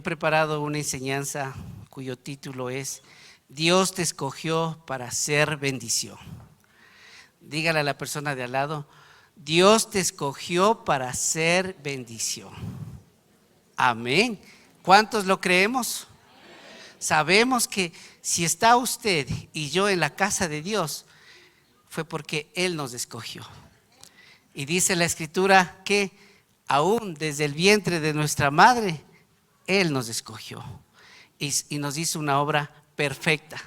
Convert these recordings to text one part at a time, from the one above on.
preparado una enseñanza cuyo título es Dios te escogió para ser bendición. Dígale a la persona de al lado, Dios te escogió para ser bendición. Amén. ¿Cuántos lo creemos? Sabemos que si está usted y yo en la casa de Dios, fue porque Él nos escogió. Y dice la Escritura que aún desde el vientre de nuestra madre, Él nos escogió y nos hizo una obra perfecta.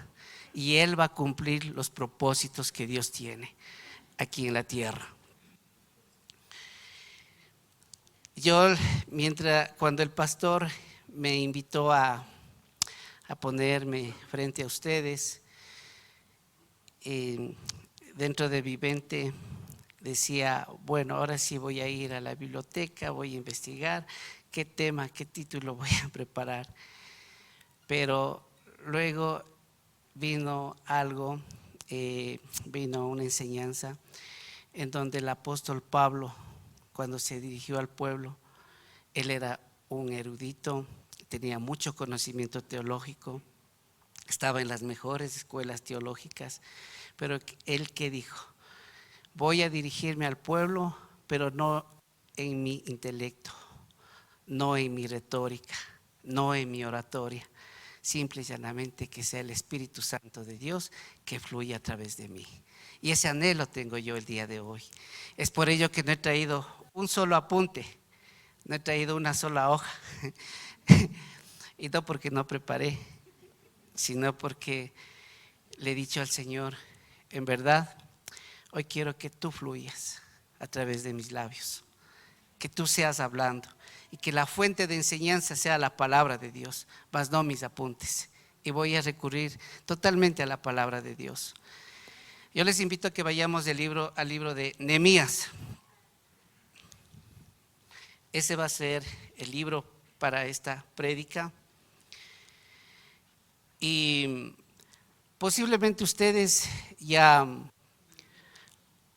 Y Él va a cumplir los propósitos que Dios tiene aquí en la tierra. Yo, cuando el pastor me invitó a ponerme frente a ustedes, dentro de mi mente decía, bueno, ahora sí voy a ir a la biblioteca, voy a investigar qué tema, qué título voy a preparar. Pero luego vino algo, vino una enseñanza en donde el apóstol Pablo, cuando se dirigió al pueblo, él era un erudito, tenía mucho conocimiento teológico, estaba en las mejores escuelas teológicas, pero él ¿qué dijo? Voy a dirigirme al pueblo, pero no en mi intelecto, no en mi retórica, no en mi oratoria, simple y llanamente que sea el Espíritu Santo de Dios que fluya a través de mí. Y ese anhelo tengo yo el día de hoy. Es por ello que no he traído un solo apunte, no he traído una sola hoja. Y no porque no preparé, sino porque le he dicho al Señor, en verdad, hoy quiero que tú fluyas a través de mis labios, que tú seas hablando y que la fuente de enseñanza sea la palabra de Dios, más no mis apuntes. Y voy a recurrir totalmente a la palabra de Dios. Yo les invito a que vayamos al libro de Nehemías. Ese va a ser el libro para esta prédica. Y posiblemente ustedes ya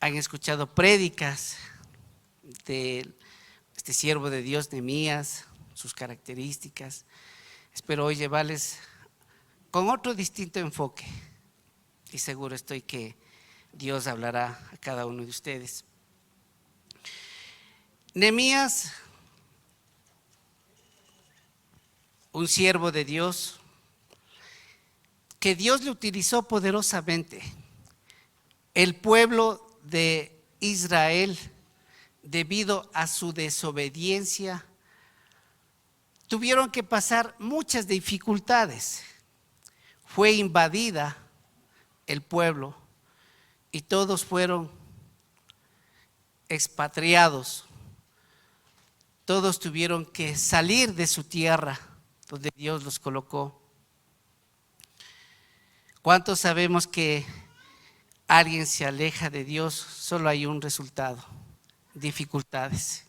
han escuchado prédicas de este siervo de Dios, Nehemías, sus características. Espero hoy llevarles con otro distinto enfoque y seguro estoy que Dios hablará a cada uno de ustedes. Nehemías, un siervo de Dios, que Dios le utilizó poderosamente. El pueblo de Israel, debido a su desobediencia, tuvieron que pasar muchas dificultades. Fue invadida el pueblo y todos fueron expatriados. Todos tuvieron que salir de su tierra donde Dios los colocó. ¿Cuántos sabemos que alguien se aleja de Dios? Solo hay un resultado: dificultades.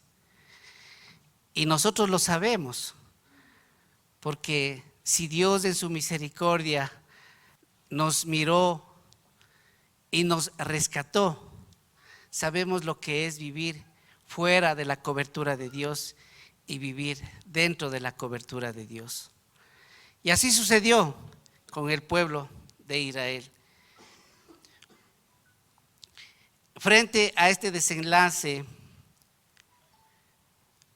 Y nosotros lo sabemos, porque si Dios en su misericordia nos miró y nos rescató, sabemos lo que es vivir fuera de la cobertura de Dios y vivir dentro de la cobertura de Dios. Y así sucedió con el pueblo de Israel. Frente a este desenlace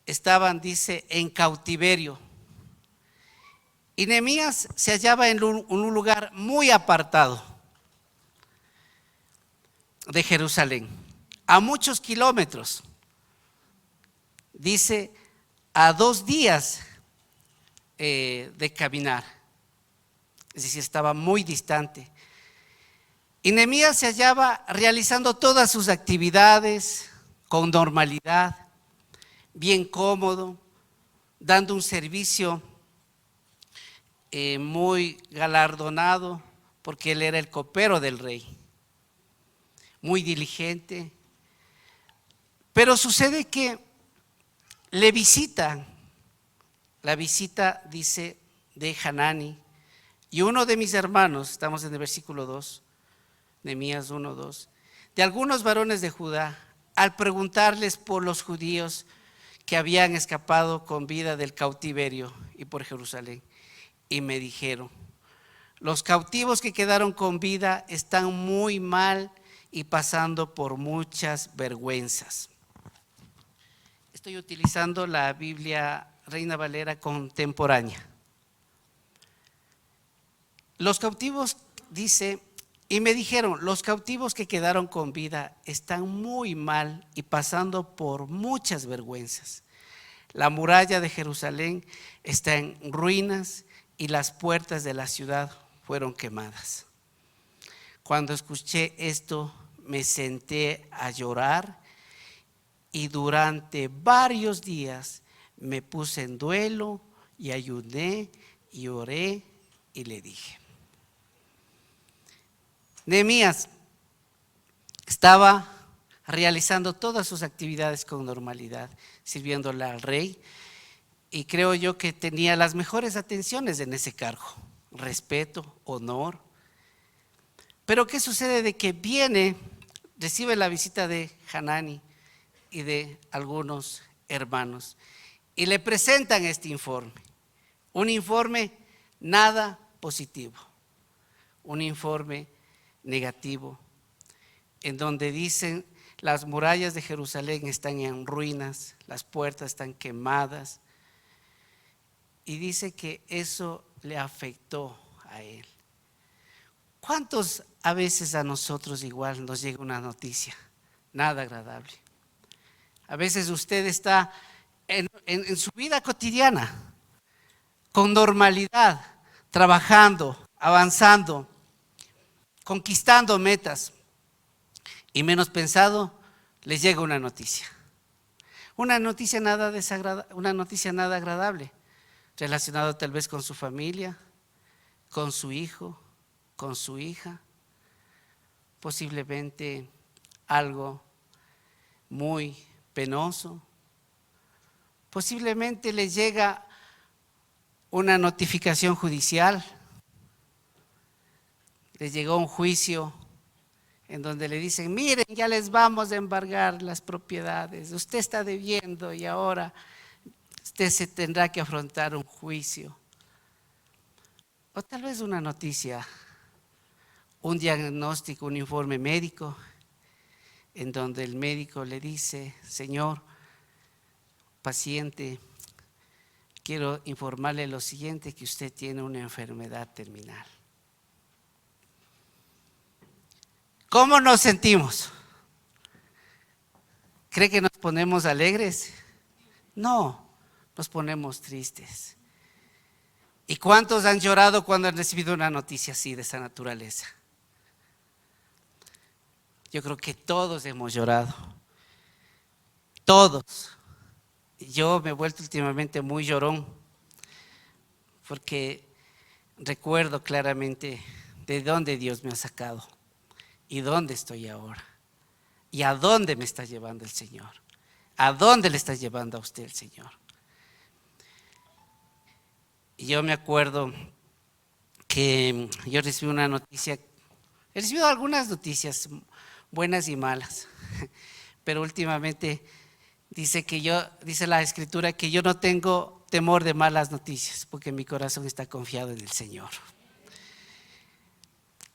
estaban, dice, en cautiverio. Y Nehemías se hallaba en un lugar muy apartado de Jerusalén, a muchos kilómetros. Dice, a 2 días de caminar. Es decir, estaba muy distante. Y Nehemías se hallaba realizando todas sus actividades con normalidad, bien cómodo, dando un servicio muy galardonado, porque él era el copero del rey, muy diligente. Pero sucede que le visitan, la visita, dice, de Hanani, y uno de mis hermanos, estamos en el versículo 2, Nehemías 1:2, de algunos varones de Judá, al preguntarles por los judíos que habían escapado con vida del cautiverio y por Jerusalén. Y me dijeron: los cautivos que quedaron con vida están muy mal y pasando por muchas vergüenzas. Estoy utilizando la Biblia Reina Valera contemporánea. Los cautivos, dice, y me dijeron: los cautivos que quedaron con vida están muy mal y pasando por muchas vergüenzas. La muralla de Jerusalén está en ruinas y las puertas de la ciudad fueron quemadas. Cuando escuché esto, me senté a llorar y durante varios días me puse en duelo y ayuné y oré y le dije. Nehemías estaba realizando todas sus actividades con normalidad, sirviéndole al rey, y creo yo que tenía las mejores atenciones en ese cargo, respeto, honor. Pero ¿qué sucede? De que recibe la visita de Hanani y de algunos hermanos y le presentan este informe, un informe nada positivo, un informe negativo, en donde dicen: las murallas de Jerusalén están en ruinas, las puertas están quemadas, y dice que eso le afectó a él. ¿Cuántos a veces a nosotros igual nos llega una noticia nada agradable? A veces usted está en su vida cotidiana, con normalidad, trabajando, avanzando, conquistando metas, y menos pensado les llega una noticia nada agradable, relacionado tal vez con su familia, con su hijo, con su hija, posiblemente algo muy penoso. Posiblemente les llega una notificación judicial, les llegó un juicio en donde le dicen: miren, ya les vamos a embargar las propiedades, usted está debiendo y ahora usted se tendrá que afrontar un juicio. O tal vez una noticia, un diagnóstico, un informe médico, en donde el médico le dice: señor paciente, quiero informarle lo siguiente, que usted tiene una enfermedad terminal. ¿Cómo nos sentimos? ¿Cree que nos ponemos alegres? No, nos ponemos tristes. ¿Y cuántos han llorado cuando han recibido una noticia así, de esa naturaleza? Yo creo que todos hemos llorado, todos. Yo me he vuelto últimamente muy llorón, porque recuerdo claramente de dónde Dios me ha sacado y dónde estoy ahora y a dónde me está llevando el Señor, a dónde le está llevando a usted el Señor. Y yo me acuerdo que yo recibí una noticia, he recibido algunas noticias buenas y malas, pero últimamente dice la Escritura que yo no tengo temor de malas noticias, porque mi corazón está confiado en el Señor.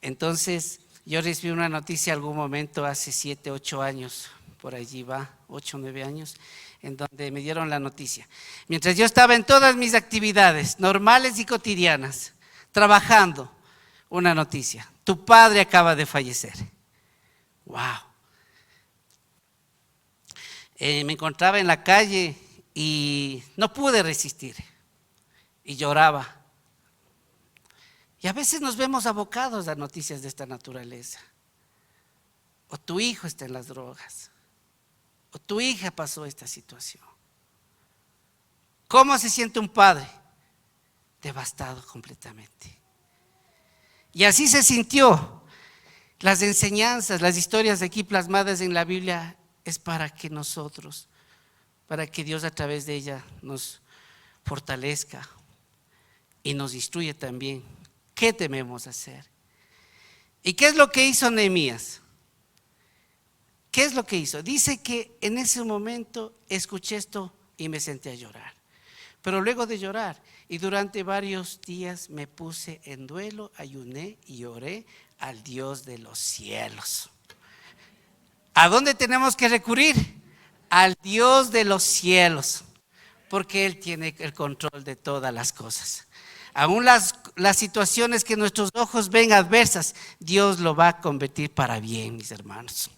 Entonces, yo recibí una noticia algún momento hace 7, 8 años, por allí va, 8, 9 años, en donde me dieron la noticia. Mientras yo estaba en todas mis actividades normales y cotidianas, trabajando, una noticia: tu padre acaba de fallecer. ¡Wow! Me encontraba en la calle y no pude resistir y lloraba. Y a veces nos vemos abocados a noticias de esta naturaleza. O tu hijo está en las drogas, o tu hija pasó esta situación. ¿Cómo se siente un padre? Devastado completamente. Y así se sintió. Las enseñanzas, las historias aquí plasmadas en la Biblia es para que nosotros, para que Dios a través de ella nos fortalezca y nos instruye también qué debemos hacer. ¿Y qué es lo que hizo Nehemías? ¿Qué es lo que hizo? Dice que en ese momento escuché esto y me senté a llorar. Pero luego de llorar y durante varios días me puse en duelo, ayuné y oré al Dios de los cielos. ¿A dónde tenemos que recurrir? Al Dios de los cielos, porque Él tiene el control de todas las cosas. Aún las situaciones que nuestros ojos ven adversas, Dios lo va a convertir para bien, mis hermanos.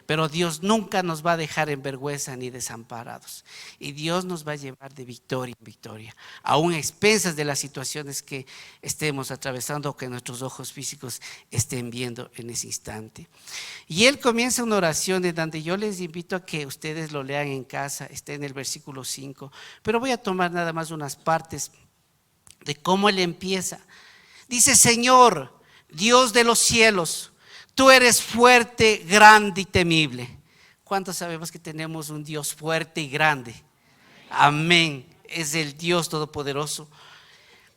Pero Dios nunca nos va a dejar en vergüenza ni desamparados. Y Dios nos va a llevar de victoria en victoria, aún a expensas de las situaciones que estemos atravesando o que nuestros ojos físicos estén viendo en ese instante. Y Él comienza una oración en donde yo les invito a que ustedes lo lean en casa, está en el versículo 5. Pero voy a tomar nada más unas partes de cómo Él empieza. Dice: Señor, Dios de los cielos, tú eres fuerte, grande y temible. ¿Cuántos sabemos que tenemos un Dios fuerte y grande? Amén. Es el Dios todopoderoso.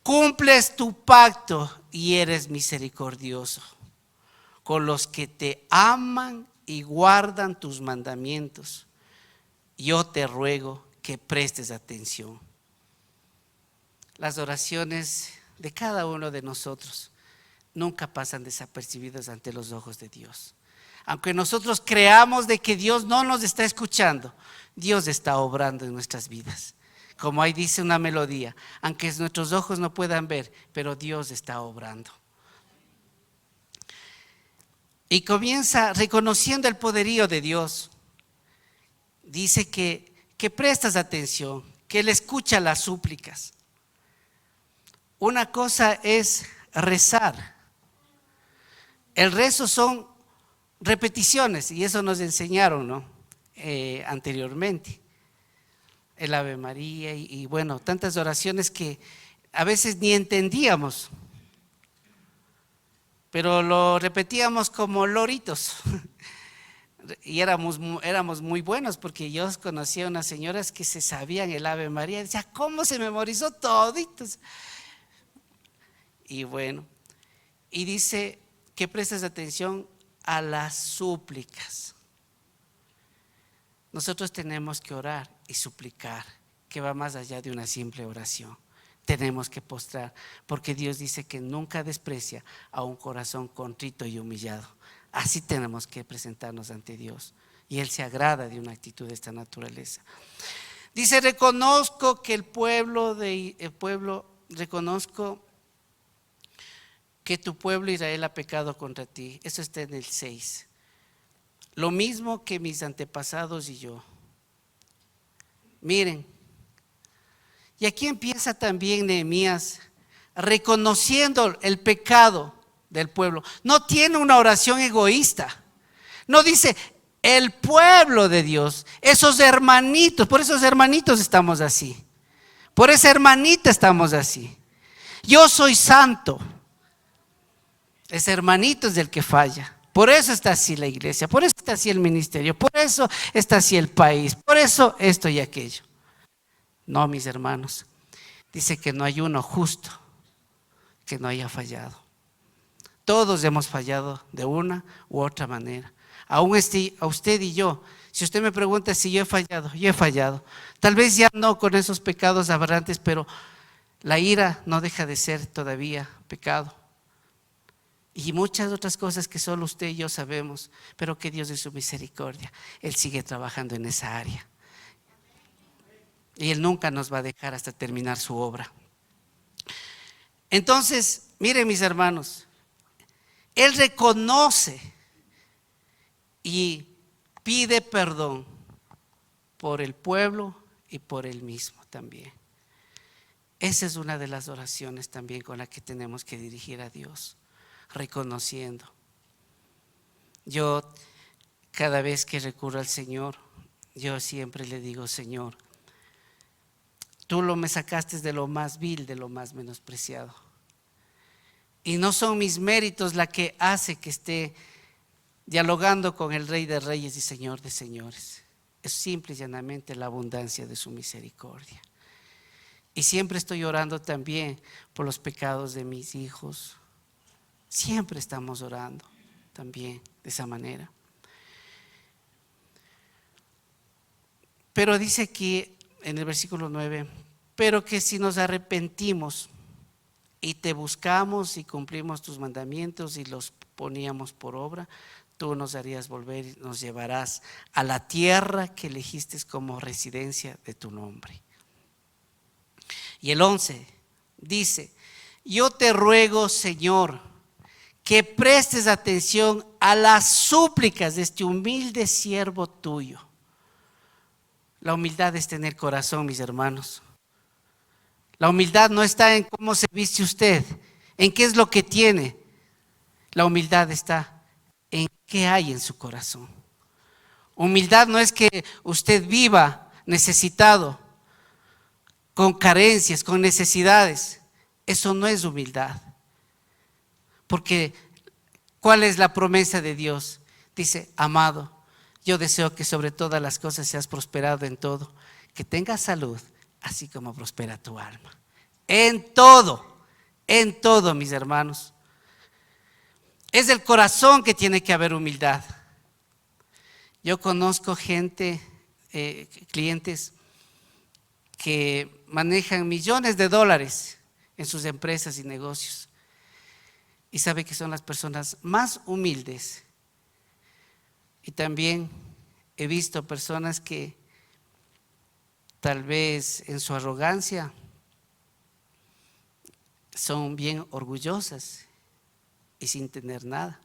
Cumples tu pacto y eres misericordioso con los que te aman y guardan tus mandamientos. Yo te ruego que prestes atención. Las oraciones de cada uno de nosotros nunca pasan desapercibidas ante los ojos de Dios. Aunque nosotros creamos de que Dios no nos está escuchando, Dios está obrando en nuestras vidas. Como ahí dice una melodía: aunque nuestros ojos no puedan ver, pero Dios está obrando. Y comienza reconociendo el poderío de Dios. Dice que prestas atención, que Él escucha las súplicas. Una cosa es rezar. El rezo son repeticiones, y eso nos enseñaron, ¿no? Anteriormente. El Ave María y bueno, tantas oraciones que a veces ni entendíamos, pero lo repetíamos como loritos. Y éramos muy buenos, porque yo conocía unas señoras que se sabían el Ave María. Decía: ¿cómo se memorizó toditos? Y bueno, y dice que prestes atención a las súplicas. Nosotros tenemos que orar y suplicar, que va más allá de una simple oración. Tenemos que postrar, porque Dios dice que nunca desprecia a un corazón contrito y humillado. Así tenemos que presentarnos ante Dios, y Él se agrada de una actitud de esta naturaleza. Dice: reconozco que reconozco que tu pueblo Israel ha pecado contra ti. Eso está en el 6. Lo mismo que mis antepasados y yo. Miren, y aquí empieza también Nehemías reconociendo el pecado del pueblo. No tiene una oración egoísta. No dice el pueblo de Dios, esos hermanitos. Por esos hermanitos estamos así. Por esa hermanita estamos así. Yo soy santo. Ese hermanito es el que falla. Por eso está así la iglesia, por eso está así el ministerio, por eso está así el país, por eso esto y aquello. No, mis hermanos, dice que no hay uno justo que no haya fallado. Todos hemos fallado de una u otra manera. Aún a usted y yo, si usted me pregunta si yo he fallado. Tal vez ya no con esos pecados aberrantes, pero la ira no deja de ser todavía pecado. Y muchas otras cosas que solo usted y yo sabemos, pero que Dios en su misericordia, Él sigue trabajando en esa área. Y Él nunca nos va a dejar hasta terminar su obra. Entonces, miren, mis hermanos, Él reconoce y pide perdón por el pueblo y por Él mismo también. Esa es una de las oraciones también con la que tenemos que dirigir a Dios. Reconociendo. Yo cada vez que recurro al Señor, yo siempre le digo: Señor, tú me sacaste de lo más vil, de lo más menospreciado, y no son mis méritos la que hace que esté dialogando con el Rey de Reyes y Señor de Señores. Es simple y llanamente la abundancia de su misericordia. Y siempre estoy orando también por los pecados de mis hijos. Siempre estamos orando también de esa manera. Pero dice que en el versículo 9, pero que si nos arrepentimos y te buscamos y cumplimos tus mandamientos y los poníamos por obra, tú nos harías volver y nos llevarás a la tierra que elegiste como residencia de tu nombre. Y el 11 dice: yo te ruego, Señor, que prestes atención a las súplicas de este humilde siervo tuyo. La humildad es tener corazón, mis hermanos. La humildad no está en cómo se viste usted, en qué es lo que tiene. La humildad está en qué hay en su corazón. Humildad no es que usted viva necesitado, con carencias, con necesidades. Eso no es humildad. Porque ¿cuál es la promesa de Dios? Dice: amado, yo deseo que sobre todas las cosas seas prosperado en todo, que tengas salud, así como prospera tu alma. En todo, mis hermanos. Es del corazón que tiene que haber humildad. Yo conozco gente, clientes que manejan millones de dólares en sus empresas y negocios. Y sabe que son las personas más humildes. Y también he visto personas que tal vez en su arrogancia son bien orgullosas y sin tener nada.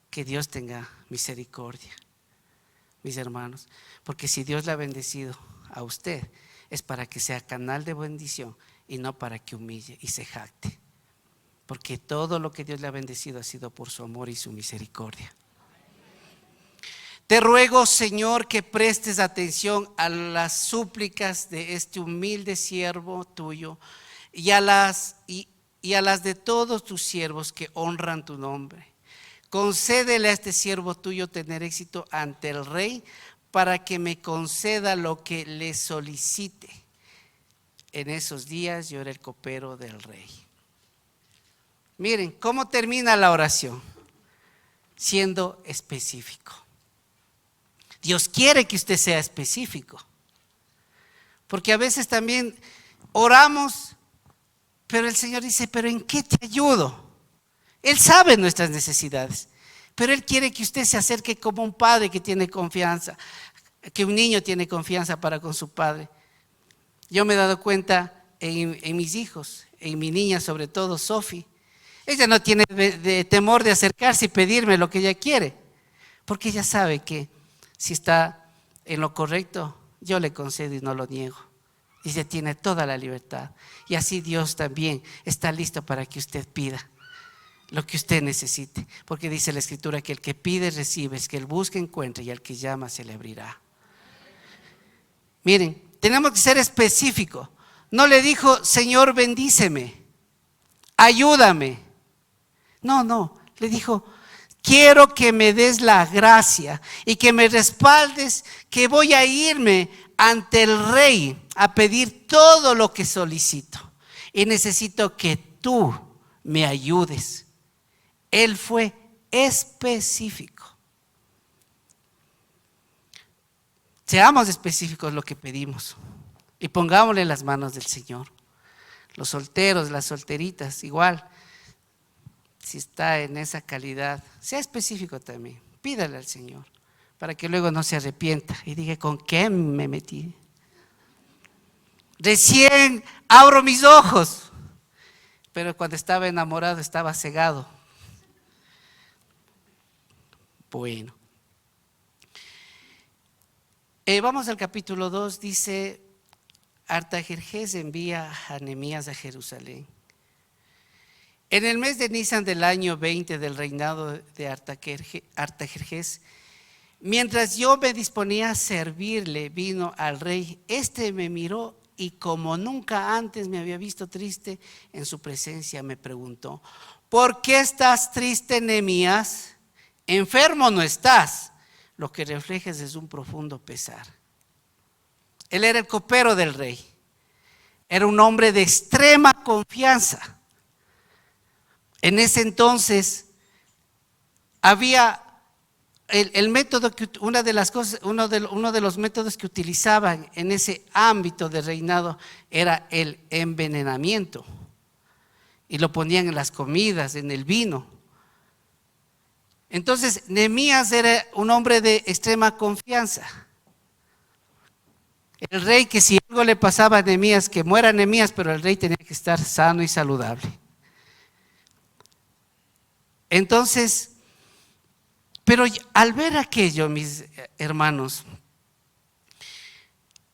Que Dios tenga misericordia, mis hermanos, porque si Dios le ha bendecido a usted, es para que sea canal de bendición y no para que humille y se jacte, porque todo lo que Dios le ha bendecido ha sido por su amor y su misericordia. Te ruego, Señor, que prestes atención a las súplicas de este humilde siervo tuyo y a las de todos tus siervos que honran tu nombre. Concédele a este siervo tuyo tener éxito ante el rey, para que me conceda lo que le solicite. En esos días yo era el copero del rey. Miren cómo termina la oración, siendo específico. Dios quiere que usted sea específico, porque a veces también oramos, pero el Señor dice: pero ¿en qué te ayudo? Él sabe nuestras necesidades, pero Él quiere que usted se acerque como un padre que tiene confianza, que un niño tiene confianza para con su padre. Yo me he dado cuenta en mis hijos, en mi niña sobre todo, Sofi. Ella no tiene de temor de acercarse y pedirme lo que ella quiere, porque ella sabe que si está en lo correcto, yo le concedo y no lo niego. Y ella tiene toda la libertad. Y así Dios también está listo para que usted pida lo que usted necesite, porque dice la Escritura que el que pide recibe, es que el busca encuentra y al que llama se le abrirá. Miren, tenemos que ser específicos. No le dijo: Señor, bendíceme, ayúdame. No, le dijo: quiero que me des la gracia y que me respaldes, que voy a irme ante el rey a pedir todo lo que solicito y necesito que tú me ayudes. Él fue específico. Seamos específicos lo que pedimos y pongámosle en las manos del Señor. Los solteros, las solteritas, igual. Si está en esa calidad, sea específico también. Pídale al Señor para que luego no se arrepienta y diga: ¿con qué me metí? Recién abro mis ojos, pero cuando estaba enamorado estaba cegado. Bueno, vamos al capítulo 2. Dice: Artajerjes envía a Nehemías a Jerusalén. En el mes de Nisan del año 20 del reinado de Artajerjes, mientras yo me disponía a servirle vino al rey, este me miró y como nunca antes me había visto triste en su presencia, me preguntó: ¿por qué estás triste, Nehemías? Enfermo no estás, lo que reflejas es un profundo pesar. Él era el copero del rey, era un hombre de extrema confianza. En ese entonces había el método que una de las cosas, uno de los métodos que utilizaban en ese ámbito de reinado era el envenenamiento, y lo ponían en las comidas, en el vino. Entonces, Nehemías era un hombre de extrema confianza. El rey, que si algo le pasaba a Nehemías, que muera Nehemías, pero el rey tenía que estar sano y saludable. Entonces, pero al ver aquello, mis hermanos,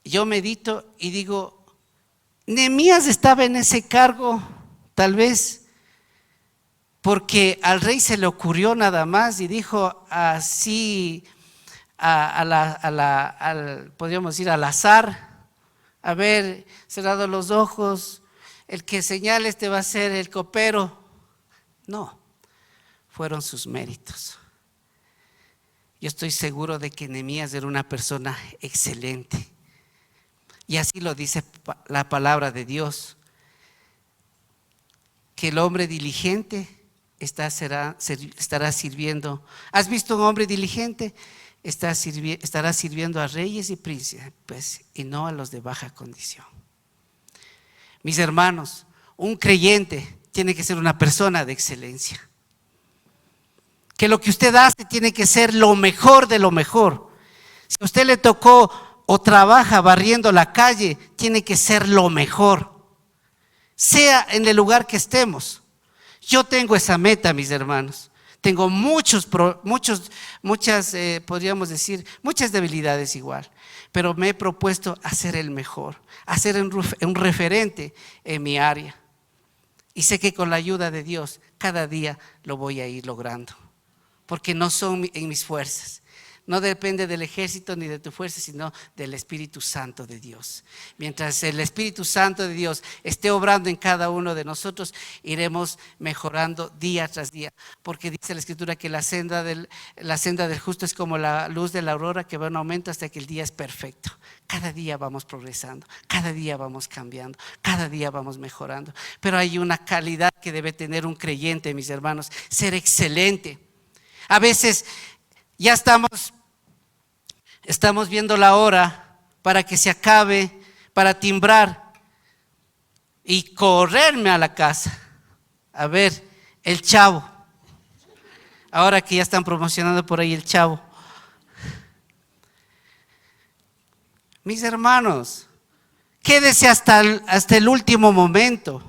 yo medito y digo, Nehemías estaba en ese cargo, tal vez porque al rey se le ocurrió nada más y dijo así, podríamos decir al azar, a ver, cerrado los ojos, el que señale este va a ser el copero. No, fueron sus méritos. Yo estoy seguro de que Nehemías era una persona excelente, y así lo dice la palabra de Dios, que el hombre diligente estará sirviendo. ¿Has visto un hombre diligente? Estará sirviendo a reyes y príncipes y no a los de baja condición. Mis hermanos, un creyente tiene que ser una persona de excelencia. Que lo que usted hace tiene que ser lo mejor de lo mejor. Si a usted le tocó o trabaja barriendo la calle, tiene que ser lo mejor, sea en el lugar que estemos. Yo tengo esa meta, mis hermanos. Tengo podríamos decir, muchas debilidades igual, pero me he propuesto hacer el mejor, hacer un referente en mi área. Y sé que con la ayuda de Dios, cada día lo voy a ir logrando, porque no son en mis fuerzas. No depende del ejército ni de tu fuerza, sino del Espíritu Santo de Dios. Mientras el Espíritu Santo de Dios esté obrando en cada uno de nosotros, iremos mejorando día tras día. Porque dice la Escritura que la senda del justo es como la luz de la aurora, que va en aumento hasta que el día es perfecto. Cada día vamos progresando, cada día vamos cambiando, cada día vamos mejorando. Pero hay una calidad que debe tener un creyente, mis hermanos: ser excelente. A veces ya estamos viendo la hora para que se acabe, para timbrar y correrme a la casa a ver el Chavo. Ahora que ya están promocionando por ahí el Chavo. Mis hermanos, quédese hasta el último momento.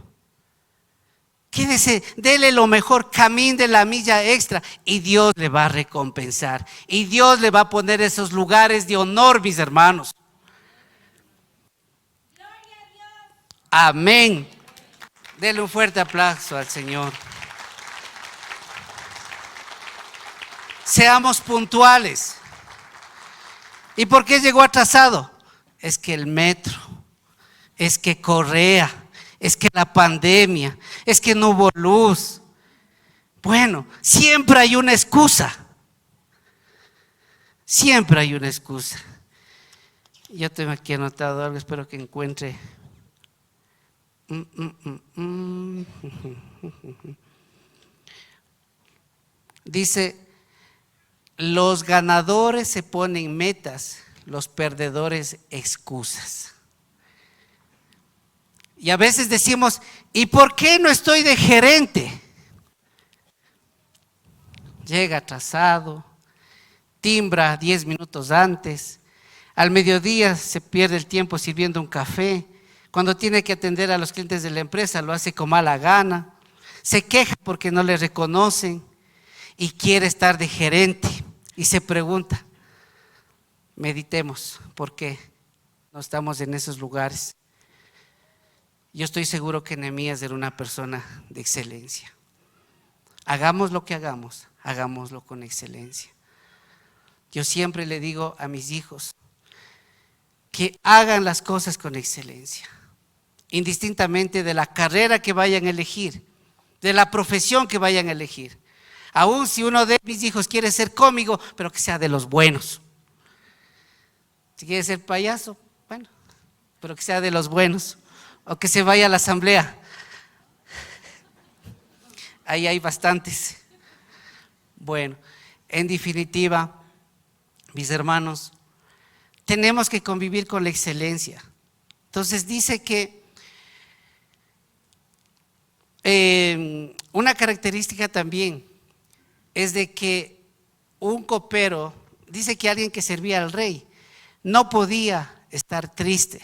Quédese, dele lo mejor, camine la milla extra y Dios le va a recompensar. Y Dios le va a poner esos lugares de honor, mis hermanos. Amén. Dele un fuerte aplauso al Señor. Seamos puntuales. ¿Y por qué llegó atrasado? Es que el metro, es que Correa, es que la pandemia, es que no hubo luz. Bueno, siempre hay una excusa. Siempre hay una excusa. Yo tengo aquí anotado algo, espero que encuentre. Dice, los ganadores se ponen metas, los perdedores excusas. Y a veces decimos, ¿y por qué no estoy de gerente? Llega atrasado, timbra 10 minutos antes, al mediodía se pierde el tiempo sirviendo un café, cuando tiene que atender a los clientes de la empresa lo hace con mala gana, se queja porque no le reconocen y quiere estar de gerente y se pregunta. Meditemos, ¿por qué no estamos en esos lugares? Yo estoy seguro que Nehemías era una persona de excelencia. Hagamos lo que hagamos, hagámoslo con excelencia. Yo siempre le digo a mis hijos que hagan las cosas con excelencia, indistintamente de la carrera que vayan a elegir, de la profesión que vayan a elegir. Aún si uno de mis hijos quiere ser cómico, pero que sea de los buenos. Si quiere ser payaso, bueno, pero que sea de los buenos. O que se vaya a la asamblea. Ahí hay bastantes. Bueno, en definitiva, mis hermanos, tenemos que convivir con la excelencia. Entonces dice que una característica también es de que un copero, dice que alguien que servía al rey no podía estar triste,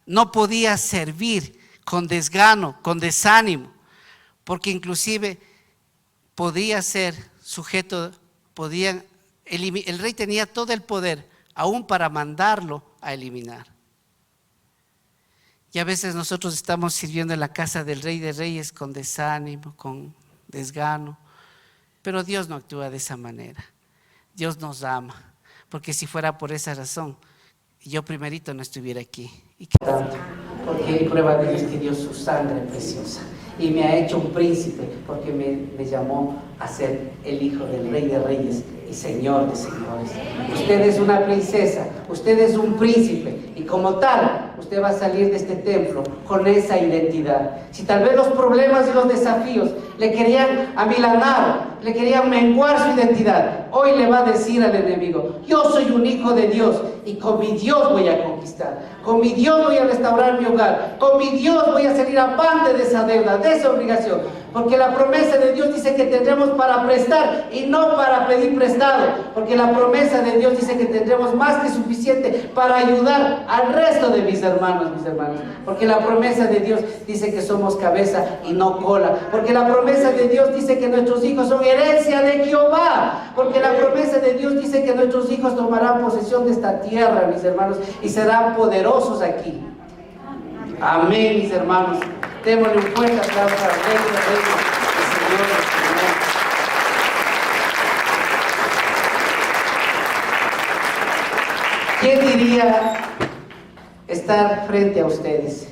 no podía servir con desgano, con desánimo, porque inclusive podía ser sujeto, el rey tenía todo el poder aún para mandarlo a eliminar. Y a veces nosotros estamos sirviendo en la casa del Rey de Reyes con desánimo, con desgano, pero Dios no actúa de esa manera. Dios nos ama, porque si fuera por esa razón, yo primerito no estuviera aquí. Y que tanto, porque Él prueba de Dios que dio su sangre preciosa y me ha hecho un príncipe, porque me llamó a ser el hijo del Rey de Reyes y Señor de señores. Usted es una princesa, usted es un príncipe, y como tal, usted va a salir de este templo con esa identidad. Si tal vez los problemas y los desafíos le querían amilanar, le querían menguar su identidad, hoy le va a decir al enemigo: yo soy un hijo de Dios y con mi Dios voy a conquistar, con mi Dios voy a restaurar mi hogar, con mi Dios voy a salir avante de esa deuda, de esa obligación, porque la promesa de Dios dice que tendremos para prestar y no para pedir prestado, porque la promesa de Dios dice que tendremos más que suficiente para ayudar al resto de mis hermanos, porque la promesa de Dios dice que somos cabeza y no cola, porque la promesa de Dios dice que nuestros hijos son herencia de Jehová, porque la promesa de Dios dice que nuestros hijos tomarán posesión de esta tierra, mis hermanos, y serán poderosos aquí. Amén, mis hermanos. Démosle un fuerte aplauso al Rey de Reyes y Señor de señores. ¿Quién diría estar frente a ustedes?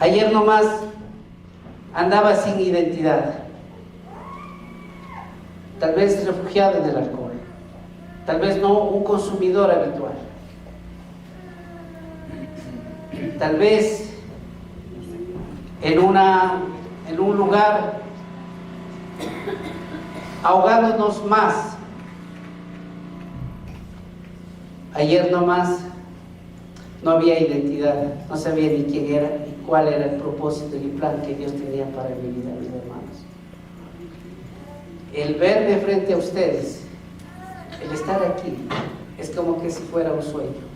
Ayer nomás andaba sin identidad, tal vez refugiado en el alcohol, tal vez no un consumidor habitual, tal vez en un lugar ahogándonos más. Ayer nomás no había identidad, no sabía ni quién era y cuál era el propósito y el plan que Dios tenía para mi vida, mis hermanos. El verme frente a ustedes, el estar aquí, es como que si fuera un sueño.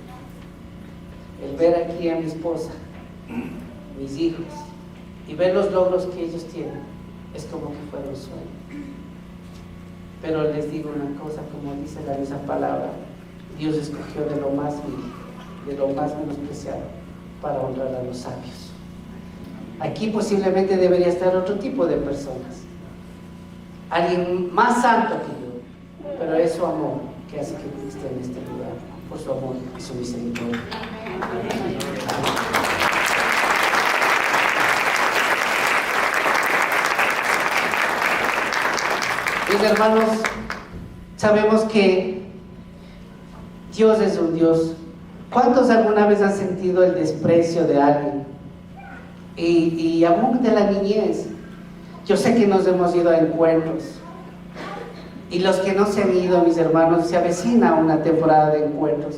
El ver aquí a mi esposa, mis hijos, y ver los logros que ellos tienen, es como que fuera un sueño. Pero les digo una cosa, como dice la misma palabra, Dios escogió de lo más vil, de lo más menospreciado, para honrar a los sabios. Aquí posiblemente debería estar otro tipo de personas, alguien más santo que yo, pero es su amor que hace que esté en este lugar, por su amor y su misericordia. Mis hermanos, sabemos que Dios es un Dios. ¿Cuántos alguna vez han sentido el desprecio de alguien? Y aún de la niñez. Yo sé que nos hemos ido a encuentros. Y los que no se han ido, mis hermanos, se avecina una temporada de encuentros.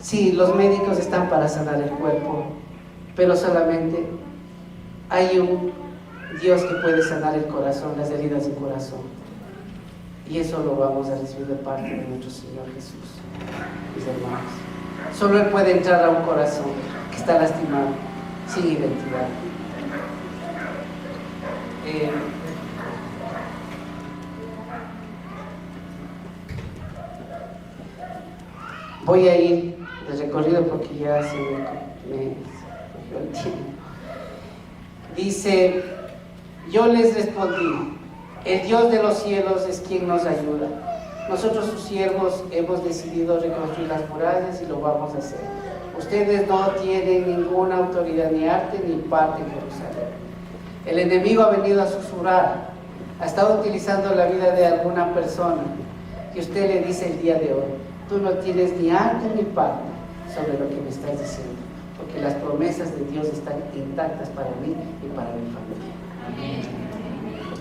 Sí, los médicos están para sanar el cuerpo, pero solamente hay un Dios que puede sanar el corazón, las heridas del corazón. Y eso lo vamos a recibir de parte de nuestro Señor Jesús, mis hermanos. Solo Él puede entrar a un corazón que está lastimado, sin identidad. Voy a ir de recorrido porque ya se me cogió el tiempo. Dice: yo les respondí, el Dios de los cielos es quien nos ayuda. Nosotros, sus siervos, hemos decidido reconstruir las murallas y lo vamos a hacer. Ustedes no tienen ninguna autoridad, ni arte, ni parte en Jerusalén. El enemigo ha venido a susurrar, ha estado utilizando la vida de alguna persona, que usted le dice el día de hoy: tú no tienes ni arte ni parte sobre lo que me estás diciendo, porque las promesas de Dios están intactas para mí y para mi familia. Amén.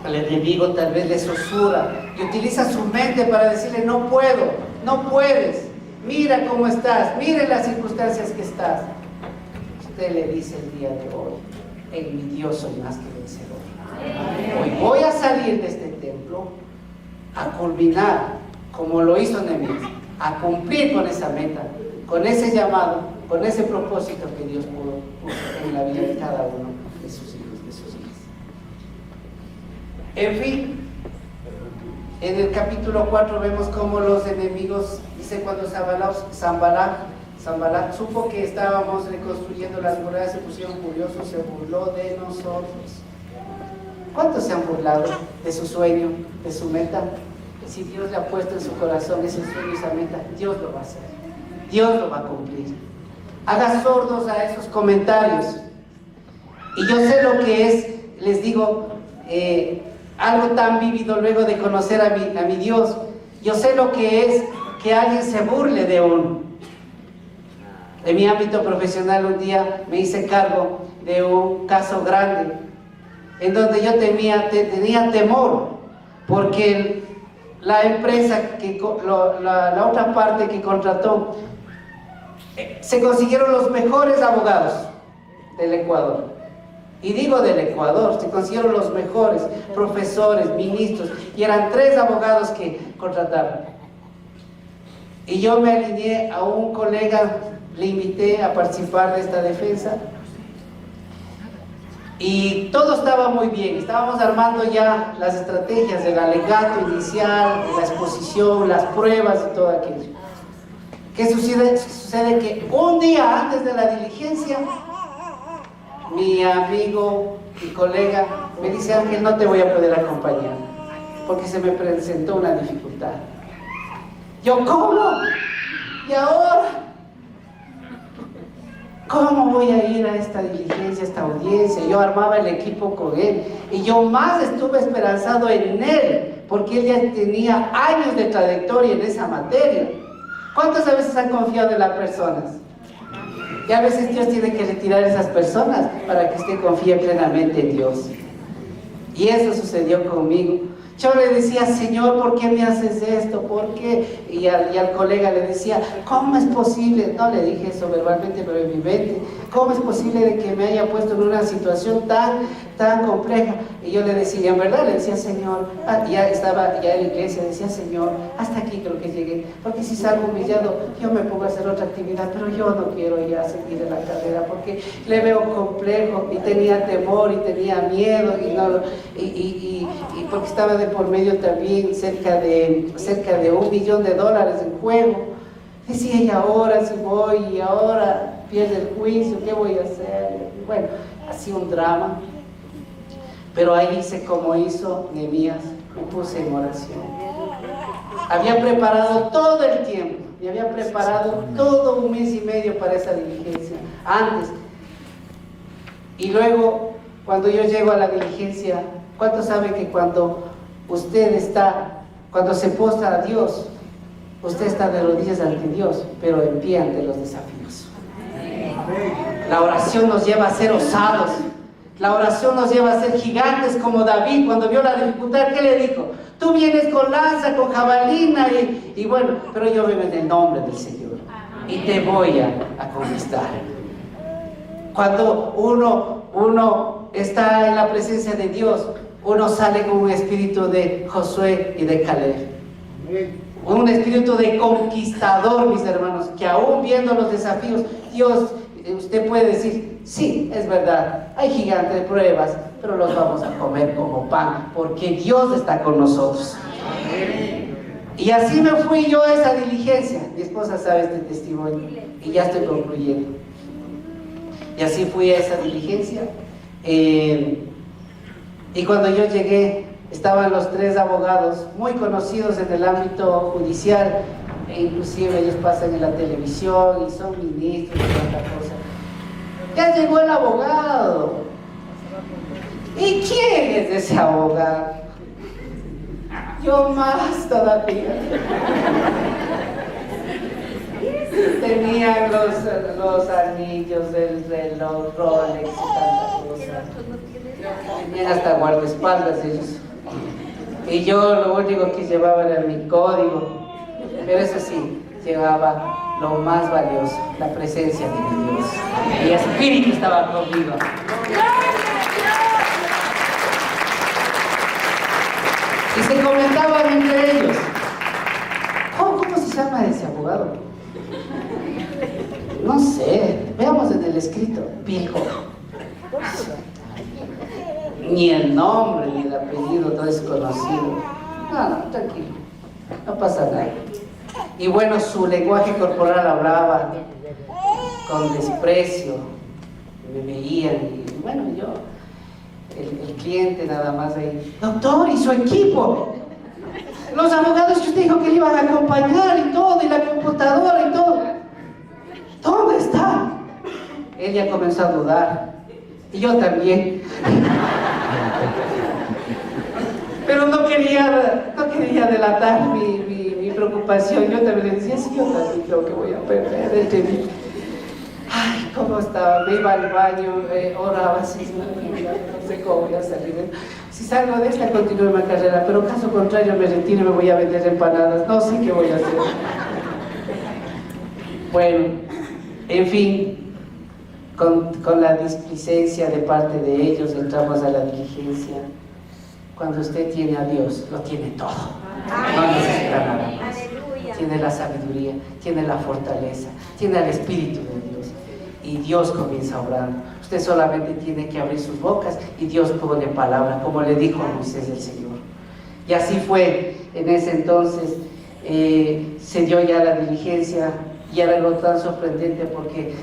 al enemigo tal vez le susurra y utiliza su mente para decirle: no puedo, no puedes, mira cómo estás, mire las circunstancias que estás. Usted le dice el día de hoy: en mi Dios soy más que vencedor. Hoy voy a salir de este templo a culminar, como lo hizo Nehemías, a cumplir con esa meta, con ese llamado, con ese propósito que Dios puso en la vida de cada uno de sus hijos, de sus hijas. En fin, en el capítulo 4 vemos cómo los enemigos, dice, cuando Sanbalat supo que estábamos reconstruyendo las murallas, se pusieron furiosos, se burló de nosotros. ¿Cuántos se han burlado de su sueño, de su meta? Si Dios le ha puesto en su corazón ese sueño, esa meta, Dios lo va a hacer, Dios lo va a cumplir. Haga sordos a esos comentarios. Y yo sé lo que es, les digo, algo tan vívido luego de conocer a mi Dios. Yo sé lo que es que alguien se burle de uno. En mi ámbito profesional un día me hice cargo de un caso grande en donde yo tenía temor, porque la empresa, la otra parte que contrató, se consiguieron los mejores abogados del Ecuador. Y digo del Ecuador, se consiguieron los mejores profesores, ministros, y eran 3 abogados que contrataron. Y yo me alineé a un colega, le invité a participar de esta defensa. Y todo estaba muy bien, estábamos armando ya las estrategias del alegato inicial, la exposición, las pruebas y todo aquello. ¿Qué sucede? Sucede que un día antes de la diligencia, mi amigo y colega me dice: Ángel, no te voy a poder acompañar porque se me presentó una dificultad. Yo, ¿cómo? ¿Y ahora? ¿Cómo voy a ir a esta diligencia, a esta audiencia? Yo armaba el equipo con él y yo más estuve esperanzado en él, porque él ya tenía años de trayectoria en esa materia. ¿Cuántas veces han confiado en las personas? Y a veces Dios tiene que retirar a esas personas para que usted confíe plenamente en Dios. Y eso sucedió conmigo. Yo le decía: Señor, ¿por qué me haces esto? ¿Por qué? Y al colega le decía: ¿cómo es posible? No le dije eso verbalmente, pero en mi mente: ¿cómo es posible de que me haya puesto en una situación tan compleja? Y yo le decía, en verdad, le decía: Señor, ya estaba ya en la iglesia, decía: Señor, hasta aquí creo que llegué, porque si salgo humillado, yo me pongo a hacer otra actividad, pero yo no quiero ya seguir en la carrera, porque le veo complejo, y tenía temor, y tenía miedo, y porque estaba de por medio también cerca de $1 millón en juego. Decía: y ahora si voy, y ahora pierde el juicio, ¿qué voy a hacer? Bueno, así un drama. Pero ahí hice como hizo Nehemías, me puse en oración. Había preparado todo el tiempo, y había preparado todo 1 mes y medio para esa diligencia, antes. Y luego, cuando yo llego a la diligencia, ¿cuántos saben que cuando se postra a Dios, usted está de rodillas ante Dios, pero en pie ante los desafíos? La oración nos lleva a ser osados. La oración nos lleva a ser gigantes como David. Cuando vio la dificultad, ¿qué le dijo? Tú vienes con lanza, con jabalina, y bueno, pero yo vengo en el nombre del Señor y te voy a conquistar. Cuando uno está en la presencia de Dios, uno sale con un espíritu de Josué y de Caleb. Un espíritu de conquistador, mis hermanos, que aún viendo los desafíos, Dios, usted puede decir: sí, es verdad, hay gigantes de pruebas, pero los vamos a comer como pan, porque Dios está con nosotros. Y así me fui yo a esa diligencia. Mi esposa sabe este testimonio, y ya estoy concluyendo. Y así fui a esa diligencia. Y cuando yo llegué, estaban los 3 abogados muy conocidos en el ámbito judicial, e inclusive ellos pasan en la televisión y son ministros y tanta cosa. Ya llegó el abogado. ¿Y quién es ese abogado? Yo más todavía. Tenían los anillos, el reloj, Rolex y tanta cosa. Tenían hasta guardaespaldas ellos. Y yo lo único que llevaba era mi código, pero eso sí, llevaba lo más valioso, la presencia de mi Dios. Y el Espíritu estaba conmigo. Y se comentaban entre ellos, ¿cómo se llama ese abogado? No sé, veamos en el escrito, viejo. Ni el nombre ni el apellido todo es conocido. No, tranquilo, no pasa nada. Y bueno, su lenguaje corporal hablaba con desprecio, me veían y bueno, yo, el cliente nada más ahí, doctor, ¿y su equipo? Los abogados que usted dijo que le iban a acompañar y todo, y la computadora y todo, ¿dónde está? Él ya comenzó a dudar, y yo también. Pero no quería delatar mi preocupación. Yo también le decía, sí, yo también creo que voy a perder. Ay, ¿cómo estaba? Me iba al baño, oraba así, no sé cómo voy a salir. Si salgo de esta, continúo mi carrera, pero caso contrario me retiro y me voy a vender empanadas. No sé qué voy a hacer. Bueno, en fin, con la displicencia de parte de ellos entramos a la diligencia. Cuando usted tiene a Dios, lo tiene todo. No necesita nada más. Tiene la sabiduría, tiene la fortaleza, tiene el Espíritu de Dios. Y Dios comienza obrando. Usted solamente tiene que abrir sus bocas y Dios pone palabra, como le dijo a Moisés el Señor. Y así fue en ese entonces. Se dio ya la diligencia y era algo tan sorprendente porque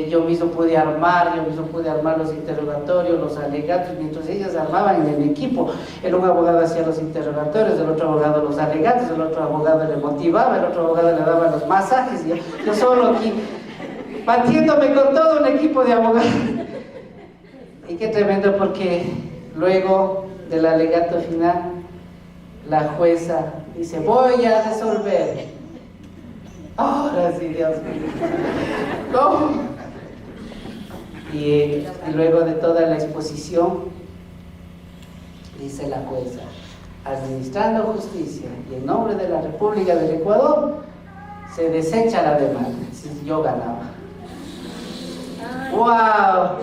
yo mismo pude armar los interrogatorios, los alegatos, mientras ellas armaban en el equipo. Un abogado hacía los interrogatorios, el otro abogado los alegatos, el otro abogado le motivaba, el otro abogado le daba los masajes, y yo solo aquí batiéndome con todo un equipo de abogados. Y qué tremendo, porque luego del alegato final la jueza dice, voy a resolver. Ahora sí, Dios mío. ¿Cómo? Y luego de toda la exposición, dice la jueza, administrando justicia y en nombre de la República del Ecuador, se desecha la demanda. Si yo ganaba. ¡Wow!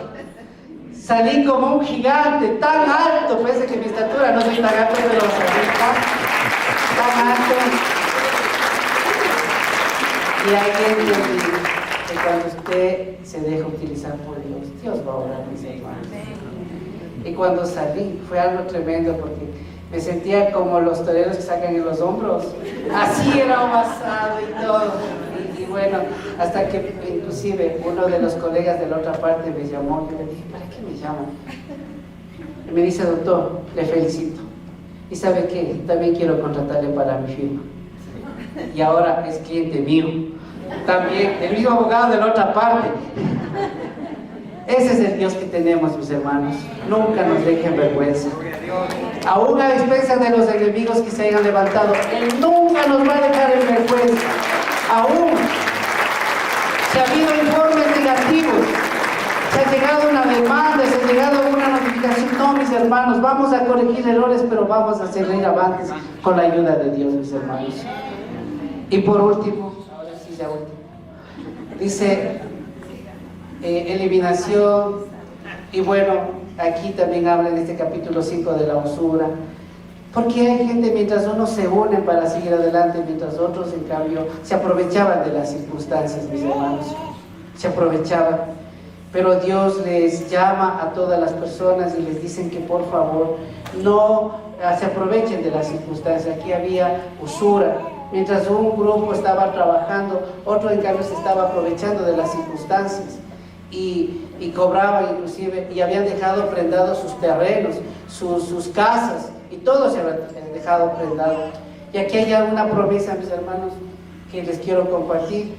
Salí como un gigante, tan alto, parece que mi estatura no soy tan alto, pero salí tan alto. Y ahí entendí que cuando usted se deja utilizar por Dios, Dios va a obrar, mis hermanos. Y cuando salí, fue algo tremendo porque me sentía como los toreros que sacan en los hombros. Así era amasado y todo. Y bueno, hasta que inclusive uno de los colegas de la otra parte me llamó. Yo le dije, ¿para qué me llaman? Y me dice, doctor, le felicito. ¿Y sabe qué? También quiero contratarle para mi firma. Y ahora es cliente mío. También, el mismo abogado de la otra parte. Ese es el Dios que tenemos, mis hermanos. Nunca nos dejen vergüenza. Aún a expensas de los enemigos que se hayan levantado, Él nunca nos va a dejar en vergüenza. Aún si ha habido informes negativos, se ha llegado una demanda, se ha llegado una notificación, no, mis hermanos, vamos a corregir errores, pero vamos a seguir avantes con la ayuda de Dios, mis hermanos. Y por último, ahora sí ya último, dice eliminación. Y bueno, aquí también habla en este capítulo 5 de la usura, porque hay gente, mientras unos se unen para seguir adelante, mientras otros en cambio se aprovechaban de las circunstancias, mis hermanos, se aprovechaban. Pero Dios les llama a todas las personas y les dicen que por favor no se aprovechen de las circunstancias. Aquí había usura. Mientras un grupo estaba trabajando, otro en cambio se estaba aprovechando de las circunstancias y cobraban inclusive, y habían dejado prendados sus terrenos, sus casas, y todo se había dejado prendado. Y aquí hay una promesa, mis hermanos, que les quiero compartir.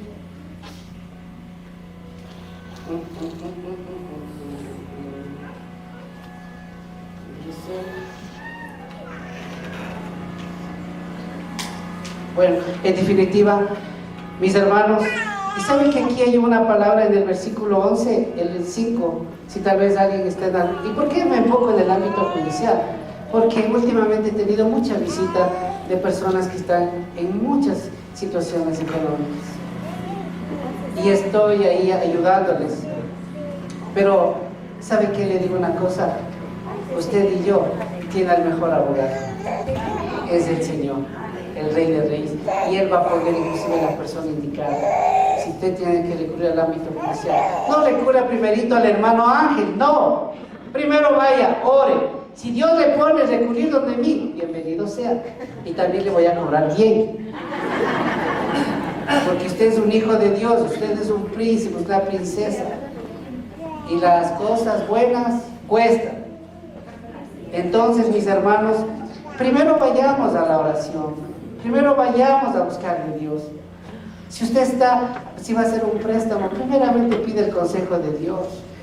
Bueno, en definitiva, mis hermanos, y saben que aquí hay una palabra en el versículo 11, el 5, si tal vez alguien esté dando. ¿Y por qué me enfoco en el ámbito judicial? porque últimamente he tenido mucha visita de personas que están en muchas situaciones económicas y estoy ahí ayudándoles. Pero ¿sabe qué? Le digo una cosa, usted y yo tiene al mejor abogado, es el Señor, el Rey de Reyes, y Él va a poner inclusive la persona indicada. Si usted tiene que recurrir al ámbito judicial, no recurra primerito al hermano Ángel, no, primero vaya, ore. Si Dios le pone recurrir donde mí, bienvenido sea, y también le voy a cobrar bien, porque usted es un hijo de Dios, usted es un príncipe, usted es una princesa, y las cosas buenas cuestan. Entonces, mis hermanos, primero vayamos a la oración, primero vayamos a buscar de Dios. Si usted si va a hacer un préstamo, primeramente pide el consejo de Dios.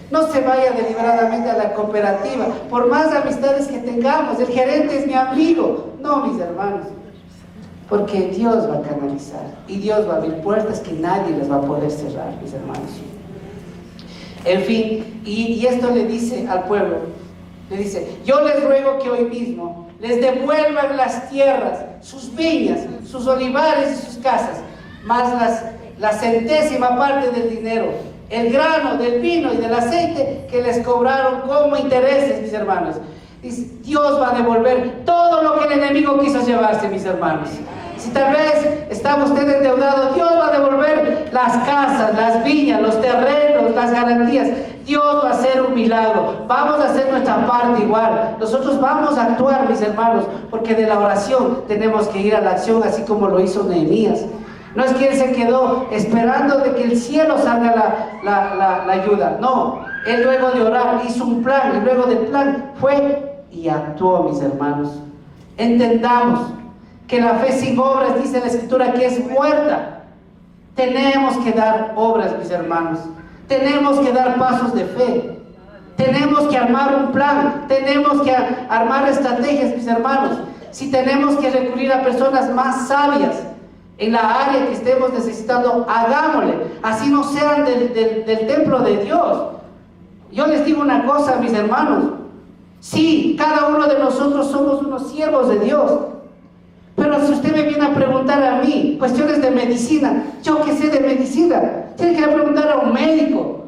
No se vaya deliberadamente a la cooperativa, por más amistades que tengamos, el gerente es mi amigo. No, mis hermanos, porque Dios va a canalizar y Dios va a abrir puertas que nadie les va a poder cerrar, mis hermanos. En fin, y esto le dice al pueblo, le dice: yo les ruego que hoy mismo les devuelvan las tierras, sus viñas, sus olivares y sus casas, más la centésima parte del dinero, el grano, del vino y del aceite que les cobraron como intereses, mis hermanos. Dice, Dios va a devolver todo lo que el enemigo quiso llevarse, mis hermanos. Si tal vez está usted endeudado, Dios va a devolver las casas, las viñas, los terrenos, las garantías. Dios va a hacer un milagro. Vamos a hacer nuestra parte igual. Nosotros vamos a actuar, mis hermanos, porque de la oración tenemos que ir a la acción, así como lo hizo Nehemías. No es que él se quedó esperando de que el cielo salga la ayuda. No, él luego de orar hizo un plan, y luego del plan fue y actuó, mis hermanos. Entendamos que la fe sin obras, dice la Escritura, que es muerta. Tenemos que dar obras, mis hermanos. Tenemos que dar pasos de fe. Tenemos que armar un plan. Tenemos que armar estrategias, mis hermanos. Si tenemos que recurrir a personas más sabias en la área que estemos necesitando, hagámosle. Así no sean del templo de Dios. Yo les digo una cosa, mis hermanos. Sí, cada uno de nosotros somos unos siervos de Dios. Pero si usted me viene a preguntar a mí cuestiones de medicina, yo que sé de medicina, tiene que preguntar a un médico.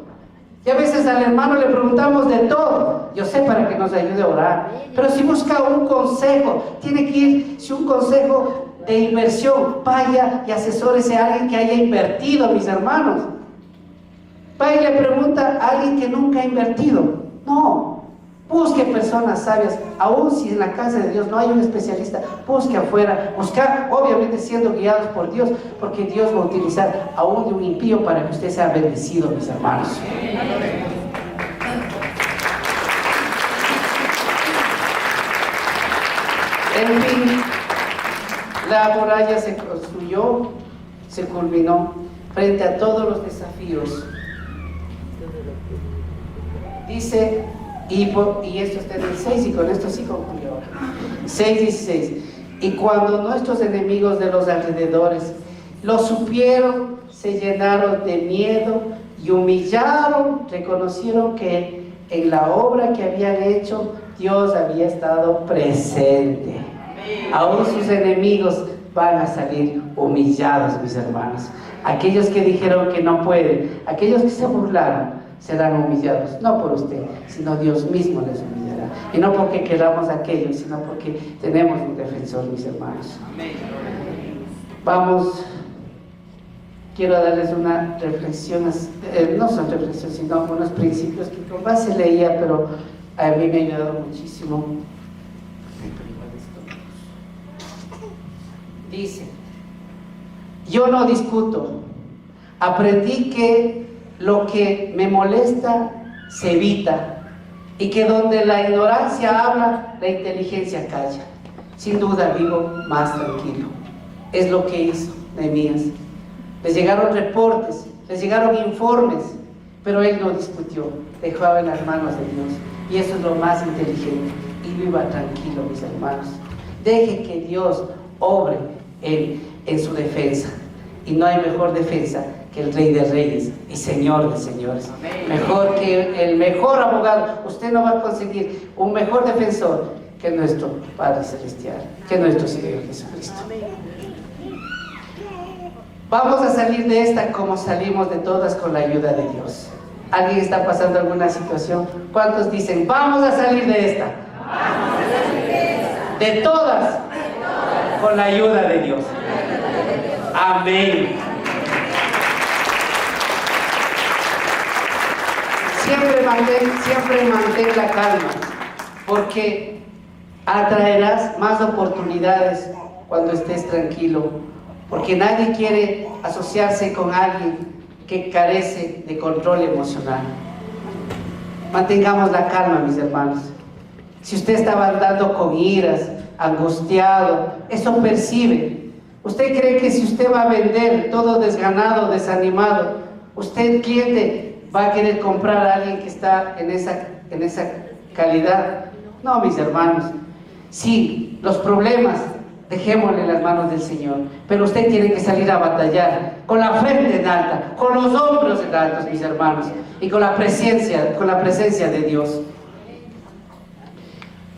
Y a veces al hermano le preguntamos de todo. Yo sé, para que nos ayude a orar. Pero si busca un consejo, tiene que ir, si un consejo de inversión, vaya y asesórese a alguien que haya invertido, mis hermanos. Vaya y le pregunta a alguien que nunca ha invertido. No. Busque personas sabias, aún si en la casa de Dios no hay un especialista, busque afuera, buscar, obviamente siendo guiados por Dios, porque Dios va a utilizar aún de un impío para que usted sea bendecido, mis hermanos. En fin, la muralla se construyó, se culminó frente a todos los desafíos. Dice, y esto está en el 6, y con esto sí concluyo ahora. 6:16. Y cuando nuestros enemigos de los alrededores lo supieron, se llenaron de miedo y humillaron, reconocieron que en la obra que habían hecho, Dios había estado presente. Aún sus enemigos van a salir humillados, mis hermanos. Aquellos que dijeron que no pueden, aquellos que se burlaron, serán humillados, no por usted, sino Dios mismo les humillará. Y no porque queramos aquello, sino porque tenemos un defensor, mis hermanos. Vamos, quiero darles una reflexión, no son reflexiones, sino unos principios que con base leía, pero a mí me ha ayudado muchísimo. Dice, yo no discuto, aprendí que lo que me molesta se evita, y que donde la ignorancia habla, la inteligencia calla. Sin duda vivo más tranquilo. Es lo que hizo Nehemías. Les llegaron reportes, les llegaron informes, pero él no discutió, dejó en las manos de Dios, y eso es lo más inteligente. Y viva tranquilo, mis hermanos. Deje que Dios obre en su defensa, y no hay mejor defensa que el Rey de Reyes y Señor de Señores. Amén. Mejor que el mejor abogado. Usted no va a conseguir un mejor defensor que nuestro Padre Celestial, que nuestro Señor Jesucristo. Vamos a salir de esta como salimos de todas, con la ayuda de Dios. ¿Alguien está pasando alguna situación? ¿Cuántos dicen, vamos a salir de esta? De todas, con la ayuda de Dios. Amén. Siempre mantén la calma, porque atraerás más oportunidades cuando estés tranquilo, porque nadie quiere asociarse con alguien que carece de control emocional. Mantengamos la calma, mis hermanos. Si usted estaba andando con iras, angustiado, eso percibe. ¿Usted cree que si usted va a vender todo desganado, desanimado, usted, cliente, va a querer comprar a alguien que está en esa calidad? No, mis hermanos. Sí, los problemas, dejémosle en las manos del Señor, pero usted tiene que salir a batallar con la frente en alta, con los hombros en altos, mis hermanos, y con la presencia de Dios.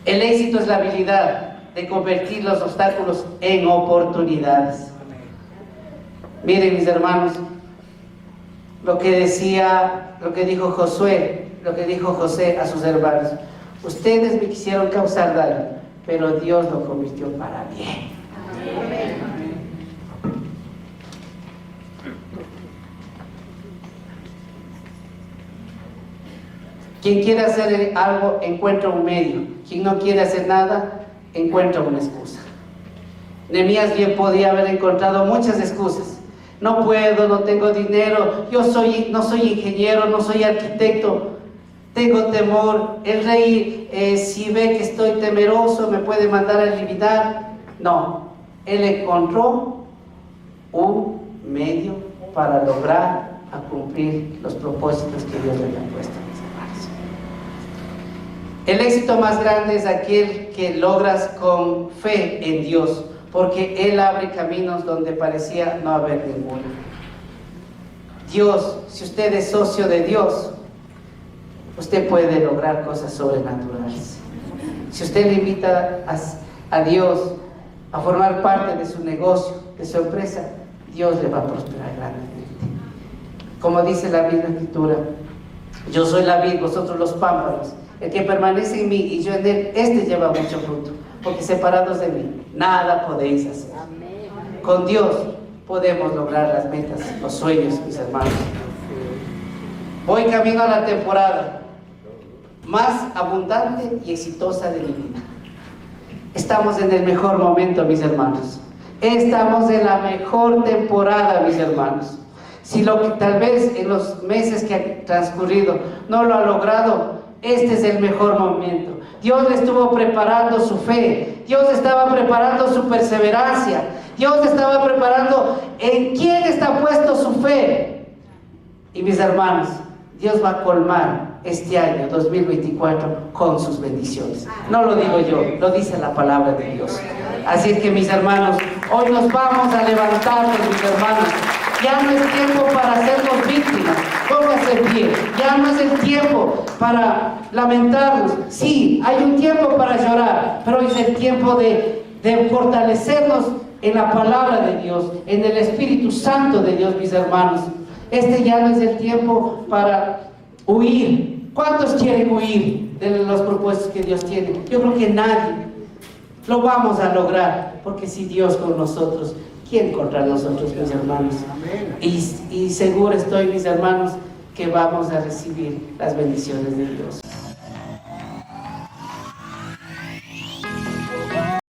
El éxito es la habilidad de convertir los obstáculos en oportunidades. Miren, mis hermanos, lo que dijo José a sus hermanos: ustedes me quisieron causar daño, pero Dios lo convirtió para bien. Quien quiere hacer algo encuentra un medio. Quien no quiere hacer nada encuentra una excusa. Nehemías bien podía haber encontrado muchas excusas. No puedo, no tengo dinero, no soy ingeniero, no soy arquitecto, tengo temor, el rey si ve que estoy temeroso me puede mandar a eliminar. No, él encontró un medio para lograr a cumplir los propósitos que Dios le había puesto, mis hermanos. El éxito más grande es aquel que logras con fe en Dios, porque Él abre caminos donde parecía no haber ninguno. Dios, si usted es socio de Dios, usted puede lograr cosas sobrenaturales. Si usted le invita a Dios a formar parte de su negocio, de su empresa, Dios le va a prosperar grandemente. Como dice la misma Escritura: yo soy la vid, vosotros los pámpanos. El que permanece en mí y yo en él, este lleva mucho fruto, porque separados de mí nada podéis hacer. Con Dios podemos lograr las metas, los sueños, mis hermanos. Voy camino a la temporada más abundante y exitosa de mi vida. Estamos en el mejor momento, mis hermanos. Estamos en la mejor temporada, mis hermanos. Si tal vez en los meses que han transcurrido no lo ha logrado, este es el mejor momento. Dios le estuvo preparando su fe, Dios estaba preparando su perseverancia, Dios estaba preparando en quién está puesto su fe. Y mis hermanos, Dios va a colmar este año 2024 con sus bendiciones. No lo digo yo, lo dice la palabra de Dios. Así es que, mis hermanos, hoy nos vamos a levantarnos, mis hermanos. Ya no es tiempo para hacernos víctimas. Póngase en pie. Ya no es el tiempo para lamentarnos. Sí, hay un tiempo para llorar, pero es el tiempo de fortalecernos en la palabra de Dios, en el Espíritu Santo de Dios, mis hermanos. Este ya no es el tiempo para huir. ¿Cuántos quieren huir de los propósitos que Dios tiene? Yo creo que nadie. Lo vamos a lograr, porque si Dios con nosotros, ¿quién contra nosotros, mis hermanos? Y seguro estoy, mis hermanos, que vamos a recibir las bendiciones de Dios.